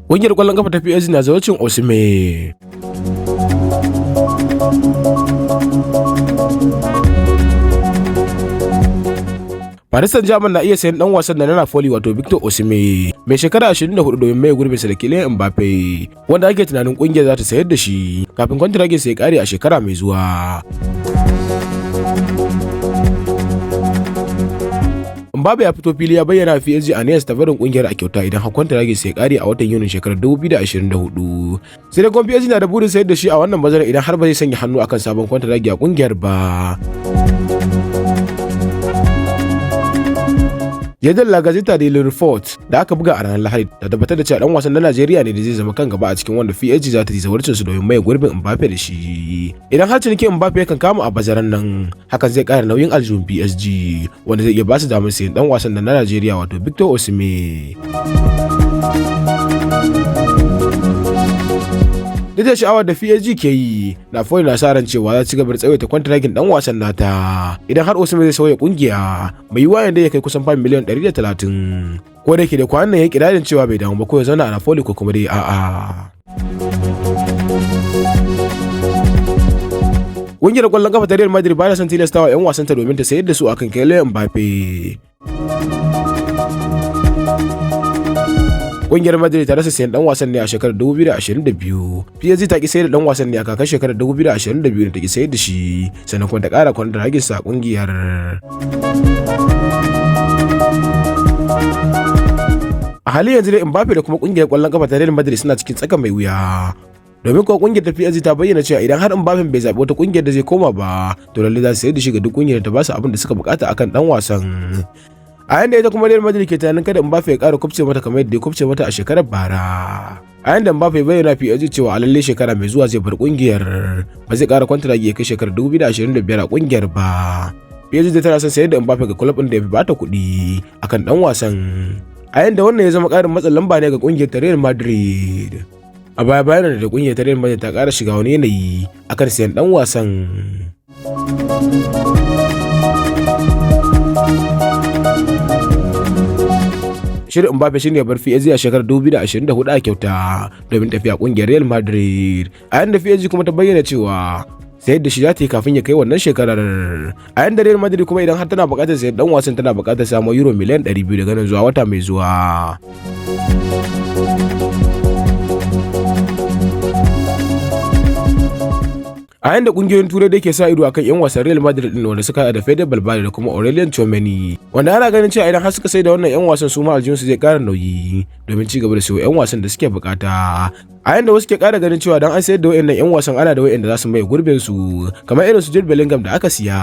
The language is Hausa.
Ƙungiyar ƙwallon kafa ta PSG na zawarcin Osimhen. Paris Saint-Germain na iya sayan dan wasan da na Napoli wato Victor Osimhen mai shekara 24 domin mai gurbinsa da Kylian Mbappe, wanda ake tunanin ƙungiyar za ta sayar da shi kafin kwantiraginsa ya kare a shekara mai zuwa. Mbappe ya fito fili ya bayyana PSG a niyyarsa ta barin kungiyar a kyauta idan har kwantiraginsa ya kare a watan Yunin shekarar 2024. Sai dai kuma PSG na da burin sayar da shi a wannan bazarar idan har ba zai sanya hannu akan sabon kwantiragi a kungiyar ba. Jaridar La Gazzetta dello Sport da aka buga a ranar Lahadi ta tabbatar da cewa dan wasan na Najeriya ne da zai zama kan gaba a cikin wanda PSG za ta yi zawarcin su domin mai gurbin Mbappe da shi. Idan har cinikin Mbappe kan kama a bazaran nan, hakan zai ƙara nauyin aljihun PSG wanda zai iya ba su damar sayen dan wasan na Najeriya wato Victor Osimhen. Duk da sha'awar da PSG ke yi, Napoli na sa ran cewa za ci gaba da tsawaita kwantiragin dan wasan nata idan har Osimhen zai sauya kungiya mai yiwuwa yanda ya kai kusan fam miliyan 130. Ko da yake da kwanan nan ya kirarin cewa bai damu ba ko ya zauna a Napoli ko kuma dai a'a. Ƙungiyar ƙwallon kafa ta Real Madrid ba ta son tilastawa 'yan wasanta domin ta sayar da su akan Kylian Mbappe. Ƙungiyar Madrid ta rasa sayan dan wasan ne a shekarar 2022. PSG ta ki sayar da dan wasan ne a kakar shekarar 2022 da ta ki sayar da shi, sannan kuma ta ƙara kwantiragin sa a ƙungiyar. A halin yanzu dai Mbappe da kuma ƙungiyar ƙwallon kafa ta Real Madrid suna cikin tsaka mai wuya. Domin kuwa ƙungiyar ta PSG ta bayyana cewa idan har Mbappe bai zaɓi wata ƙungiyar da zai koma ba, to lalle za su sayar da shi ga duk ƙungiyar da ta ba su abin da suka bukata akan dan wasan. A yanda ita kuma Real Madrid ke tunanin kada Mbappe ya ƙara kubce mata kamar yadda ya kubce mata a shekarar bara. A yanda Mbappe bayyana PSG cewa a lalle shekara mai zuwa zai bar ƙungiyar, ba zai ƙara kwantiragi ya kai shekarar 2025 a ƙungiyar ba. PSG tana son sayar da Mbappe ga kulub ɗin da ya fi bata kuɗi akan ɗan wasan. A yanda wannan ya zama ƙarin matsin lamba ne ga ƙungiyar ta Real Madrid. A baya bayan da ƙungiyar ta Real Madrid ta ƙara shiga wani yanayi akan sayan ɗan wasan. Shirin Mbappe shine bar PSG a shekarar 2024 a kyauta domin tafiya kungiyar Real Madrid. A yanda PSG kuma ta bayyana cewa sayar da shi za ta yi kafin ya kai wannan shekarar. A yanda Real Madrid kuma idan har tana buƙatar sayar dan wasan tana buƙatar samun euro miliyan 200 daga nan zuwa wata mai zuwa. A yanda kungiyoyin turai da ke sa ido akan 'yan wasan Real Madrid din wanda suka da Fede Valverde da kuma Aurelien Tchouameni, wanda ana ganin cewa idan har suka sai da wannan 'yan wasan su ma aljihunsu zai ƙara nauyi domin ci gaba da sayo 'yan wasan da suke bukata. A yanda wasu ke ƙara ganin cewa dan an sayar da wayannan 'yan wasan ana da wayanda za su mai gurbin su kamar irin su Jude Bellingham da aka siya.